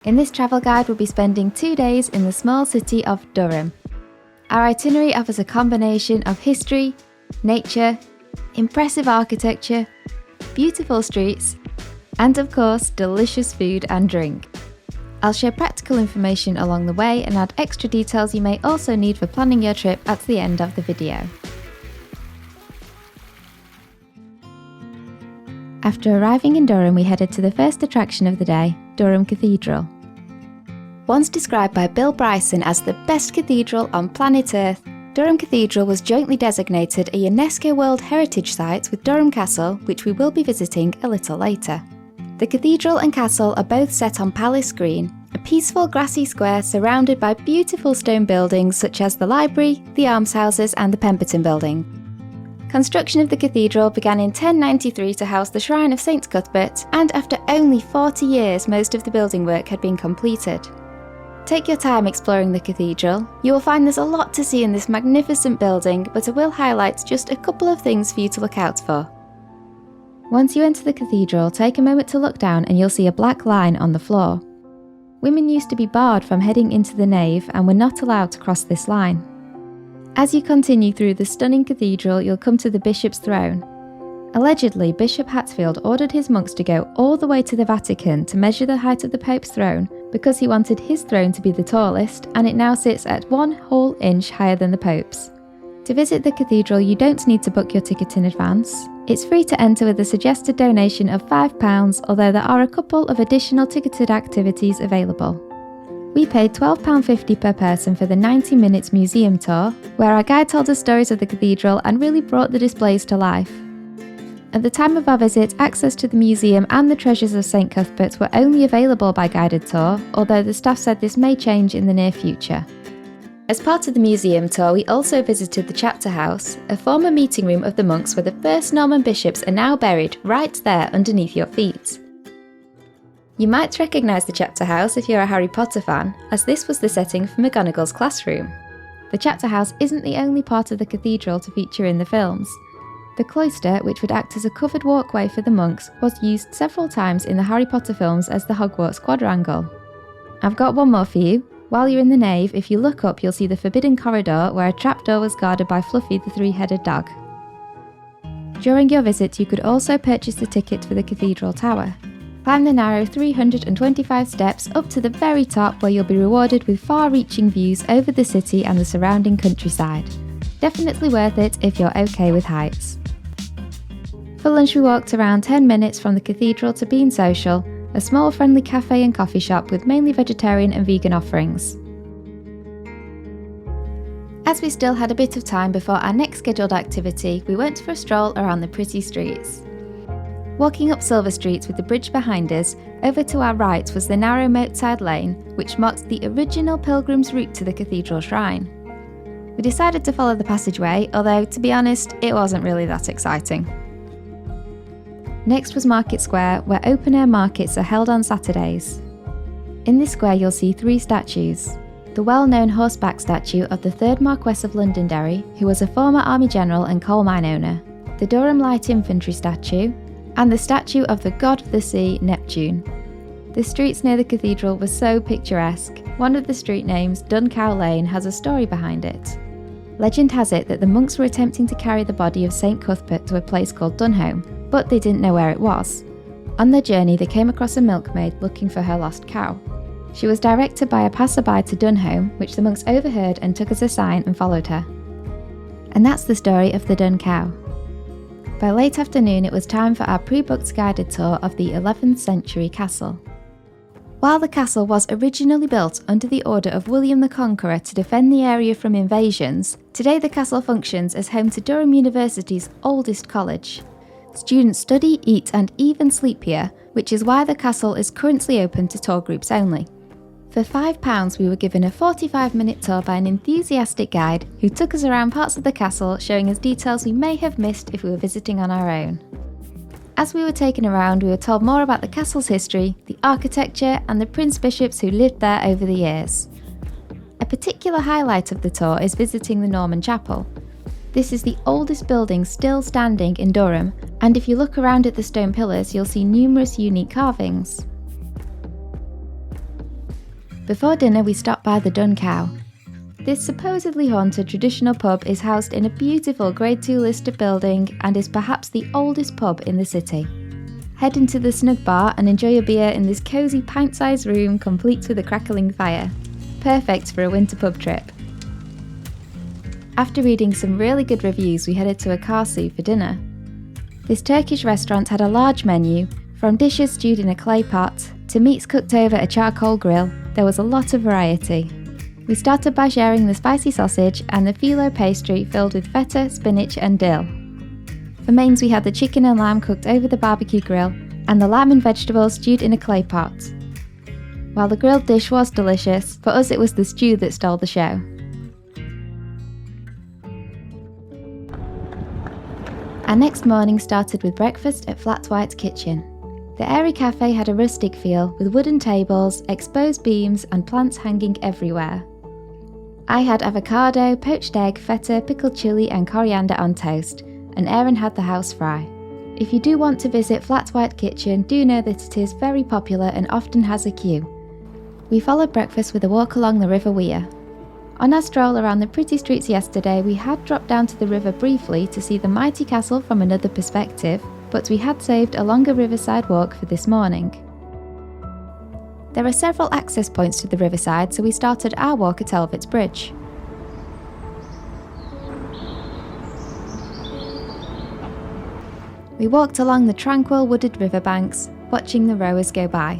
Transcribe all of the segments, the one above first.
In this travel guide, we'll be spending 2 days in the small city of Durham. Our itinerary offers a combination of history, nature, impressive architecture, beautiful streets, and of course, delicious food and drink. I'll share practical information along the way and add extra details you may also need for planning your trip at the end of the video. After arriving in Durham, we headed to the first attraction of the day, Durham Cathedral. Once described by Bill Bryson as the best cathedral on planet Earth, Durham Cathedral was jointly designated a UNESCO World Heritage Site with Durham Castle, which we will be visiting a little later. The cathedral and castle are both set on Palace Green, a peaceful grassy square surrounded by beautiful stone buildings such as the library, the almshouses and the Pemberton Building. Construction of the cathedral began in 1093 to house the shrine of St Cuthbert, and after only 40 years most of the building work had been completed. Take your time exploring the cathedral. You will find there's a lot to see in this magnificent building, but I will highlight just a couple of things for you to look out for. Once you enter the cathedral, take a moment to look down and you'll see a black line on the floor. Women used to be barred from heading into the nave and were not allowed to cross this line. As you continue through the stunning cathedral, you'll come to the Bishop's Throne. Allegedly, Bishop Hatfield ordered his monks to go all the way to the Vatican to measure the height of the Pope's throne because he wanted his throne to be the tallest, and it now sits at 1 whole inch higher than the Pope's. To visit the cathedral, you don't need to book your ticket in advance. It's free to enter with a suggested donation of £5, although there are a couple of additional ticketed activities available. We paid £12.50 per person for the 90 minutes museum tour, where our guide told us stories of the cathedral and really brought the displays to life. At the time of our visit, access to the museum and the treasures of St Cuthbert were only available by guided tour, although the staff said this may change in the near future. As part of the museum tour, we also visited the chapter house, a former meeting room of the monks where the first Norman bishops are now buried right there underneath your feet. You might recognise the chapter house if you're a Harry Potter fan, as this was the setting for McGonagall's classroom. The chapter house isn't the only part of the cathedral to feature in the films. The cloister, which would act as a covered walkway for the monks, was used several times in the Harry Potter films as the Hogwarts quadrangle. I've got one more for you. While you're in the nave, if you look up you'll see the forbidden corridor where a trapdoor was guarded by Fluffy the three-headed dog. During your visit you could also purchase the ticket for the cathedral tower. Climb the narrow 325 steps up to the very top where you'll be rewarded with far-reaching views over the city and the surrounding countryside. Definitely worth it if you're okay with heights. For lunch we walked around 10 minutes from the cathedral to Bean Social, a small friendly cafe and coffee shop with mainly vegetarian and vegan offerings. As we still had a bit of time before our next scheduled activity, we went for a stroll around the pretty streets. Walking up Silver Street with the bridge behind us, over to our right was the narrow moatside lane, which marks the original pilgrim's route to the cathedral shrine. We decided to follow the passageway, although to be honest, it wasn't really that exciting. Next was Market Square, where open-air markets are held on Saturdays. In this square you'll see 3 statues. The well-known horseback statue of the 3rd Marquess of Londonderry, who was a former army general and coal mine owner, the Durham Light Infantry statue, and the statue of the god of the sea, Neptune. The streets near the cathedral were so picturesque. One of the street names, Dun Cow Lane, has a story behind it. Legend has it that the monks were attempting to carry the body of St Cuthbert to a place called Dunhome, but they didn't know where it was. On their journey they came across a milkmaid looking for her lost cow. She was directed by a passerby to Dunhome, which the monks overheard and took as a sign and followed her. And that's the story of the Dun Cow. By late afternoon it was time for our pre-booked guided tour of the 11th century castle. While the castle was originally built under the order of William the Conqueror to defend the area from invasions, today the castle functions as home to Durham University's oldest college. Students study, eat and even sleep here, which is why the castle is currently open to tour groups only. For £5 we were given a 45-minute tour by an enthusiastic guide who took us around parts of the castle, showing us details we may have missed if we were visiting on our own. As we were taken around, we were told more about the castle's history, the architecture and the prince-bishops who lived there over the years. A particular highlight of the tour is visiting the Norman Chapel. This is the oldest building still standing in Durham, and if you look around at the stone pillars you'll see numerous unique carvings. Before dinner we stopped by the Dun Cow. This supposedly haunted traditional pub is housed in a beautiful Grade 2 listed building and is perhaps the oldest pub in the city. Head into the snug bar and enjoy a beer in this cosy pint-sized room complete with a crackling fire. Perfect for a winter pub trip. After reading some really good reviews, we headed to Akarsu for dinner. This Turkish restaurant had a large menu, from dishes stewed in a clay pot to meats cooked over a charcoal grill. There was a lot of variety. We started by sharing the spicy sausage and the phyllo pastry filled with feta, spinach and dill. For mains we had the chicken and lamb cooked over the barbecue grill and the lamb and vegetables stewed in a clay pot. While the grilled dish was delicious, for us it was the stew that stole the show. Our next morning started with breakfast at Flat White's kitchen. The airy cafe had a rustic feel with wooden tables, exposed beams and plants hanging everywhere. I had avocado, poached egg, feta, pickled chilli and coriander on toast, and Aaron had the house fry. If you do want to visit Flat White Kitchen, do know that it is very popular and often has a queue. We followed breakfast with a walk along the River Wear. On our stroll around the pretty streets yesterday, we had dropped down to the river briefly to see the mighty castle from another perspective, but we had saved a longer Riverside Walk for this morning. There are several access points to the riverside, so we started our walk at Elvit's Bridge. We walked along the tranquil wooded riverbanks, watching the rowers go by.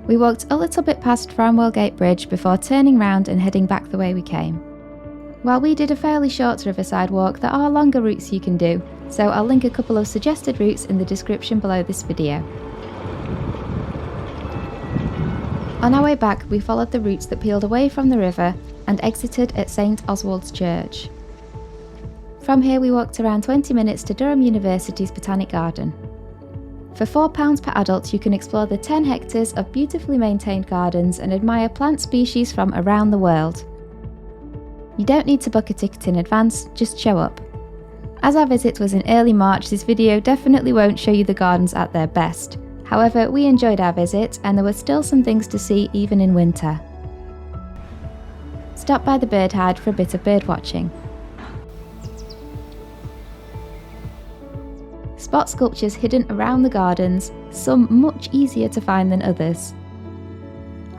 We walked a little bit past Framwell Gate Bridge before turning round and heading back the way we came. While we did a fairly short riverside walk, there are longer routes you can do, so I'll link a couple of suggested routes in the description below this video. On our way back, we followed the routes that peeled away from the river and exited at St Oswald's Church. From here we walked around 20 minutes to Durham University's Botanic Garden. For £4 per adult you can explore the 10 hectares of beautifully maintained gardens and admire plant species from around the world. You don't need to book a ticket in advance, just show up. As our visit was in early March, this video definitely won't show you the gardens at their best. However, we enjoyed our visit and there were still some things to see even in winter. Stop by the bird hide for a bit of bird watching. Spot sculptures hidden around the gardens, some much easier to find than others.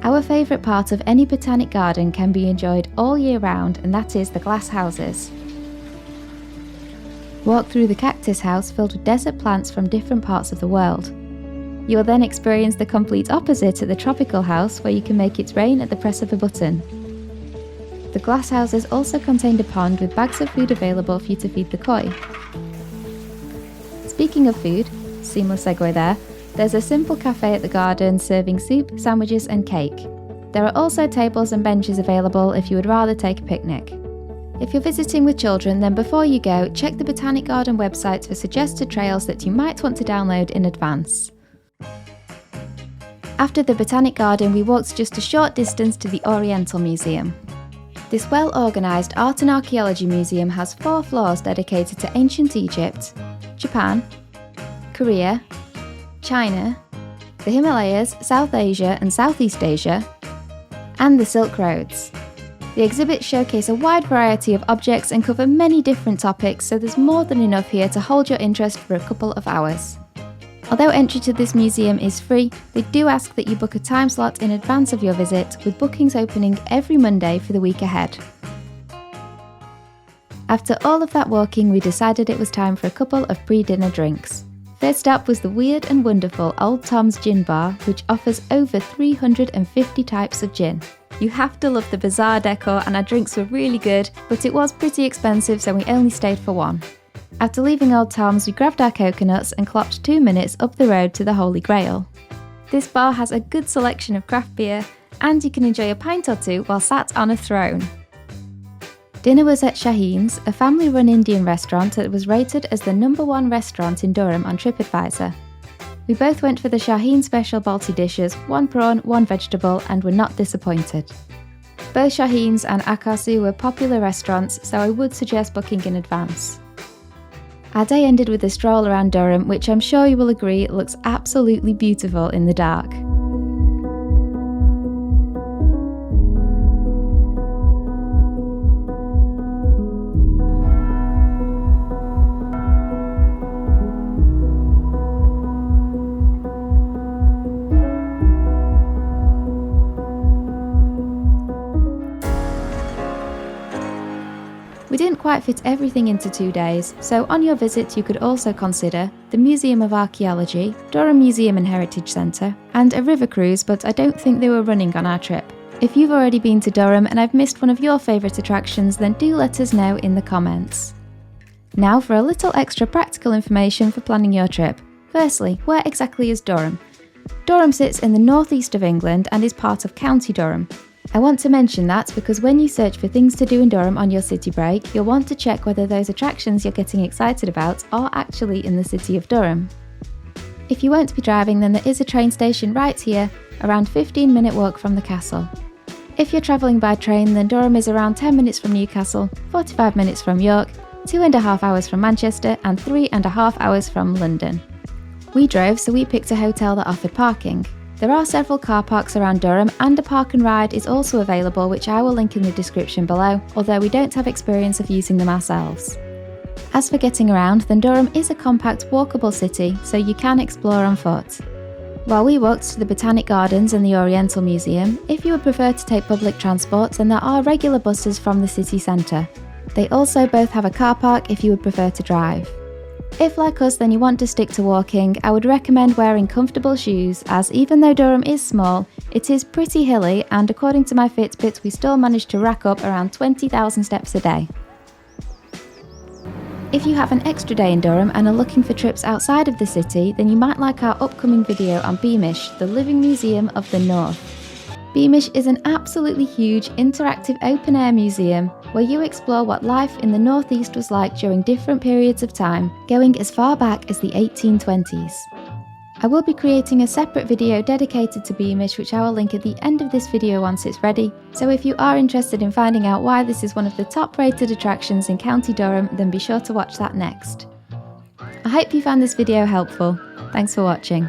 Our favourite part of any botanic garden can be enjoyed all year round, and that is the glass houses. Walk through the cactus house filled with desert plants from different parts of the world. You will then experience the complete opposite at the tropical house, where you can make it rain at the press of a button. The glass houses also contained a pond with bags of food available for you to feed the koi. Speaking of food, seamless segue there, there's a simple cafe at the garden serving soup, sandwiches and cake. There are also tables and benches available if you would rather take a picnic. If you're visiting with children, then before you go, check the Botanic Garden website for suggested trails that you might want to download in advance. After the Botanic Garden, we walked just a short distance to the Oriental Museum. This well-organised art and archaeology museum has 4 floors dedicated to ancient Egypt, Japan, Korea, China, the Himalayas, South Asia and Southeast Asia, and the Silk Roads. The exhibits showcase a wide variety of objects and cover many different topics, so there's more than enough here to hold your interest for a couple of hours. Although entry to this museum is free, they do ask that you book a time slot in advance of your visit, with bookings opening every Monday for the week ahead. After all of that walking, we decided it was time for a couple of pre-dinner drinks. First up was the weird and wonderful Old Tom's Gin Bar, which offers over 350 types of gin. You have to love the bizarre decor, and our drinks were really good, but it was pretty expensive, so we only stayed for one. After leaving Old Tom's, we grabbed our coconuts and clocked 2 minutes up the road to the Holy GrAle. This bar has a good selection of craft beer, and you can enjoy a pint or two while sat on a throne. Dinner was at Shaheen's, a family-run Indian restaurant that was rated as the #1 restaurant in Durham on Tripadvisor. We both went for the Shaheen special Balti dishes, 1 prawn, 1 vegetable, and were not disappointed. Both Shaheen's and Akarsu were popular restaurants, so I would suggest booking in advance. Our day ended with a stroll around Durham, which I'm sure you will agree looks absolutely beautiful in the dark. We didn't quite fit everything into 2 days, so on your visit you could also consider the Museum of Archaeology, Durham Museum and Heritage Centre, and a river cruise, but I don't think they were running on our trip. If you've already been to Durham and I've missed one of your favourite attractions, then do let us know in the comments. Now for a little extra practical information for planning your trip. Firstly, where exactly is Durham? Durham sits in the northeast of England and is part of County Durham. I want to mention that because when you search for things to do in Durham on your city break, you'll want to check whether those attractions you're getting excited about are actually in the city of Durham. If you won't be driving, then there is a train station right here, around 15-minute walk from the castle. If you're travelling by train, then Durham is around 10 minutes from Newcastle, 45 minutes from York, 2.5 hours from Manchester and 3.5 hours from London. We drove, so we picked a hotel that offered parking. There are several car parks around Durham and a park and ride is also available, which I will link in the description below, although we don't have experience of using them ourselves. As for getting around, then Durham is a compact walkable city, so you can explore on foot. While we walked to the Botanic Gardens and the Oriental Museum, if you would prefer to take public transport, then there are regular buses from the city centre. They also both have a car park if you would prefer to drive. If, like us, then you want to stick to walking, I would recommend wearing comfortable shoes, as even though Durham is small, it is pretty hilly, and according to my Fitbit, we still managed to rack up around 20,000 steps a day. If you have an extra day in Durham and are looking for trips outside of the city, then you might like our upcoming video on Beamish, the Living Museum of the North. Beamish is an absolutely huge, interactive open-air museum where you explore what life in the northeast was like during different periods of time, going as far back as the 1820s. I will be creating a separate video dedicated to Beamish, which I will link at the end of this video once it's ready, so if you are interested in finding out why this is one of the top-rated attractions in County Durham, then be sure to watch that next. I hope you found this video helpful. Thanks for watching.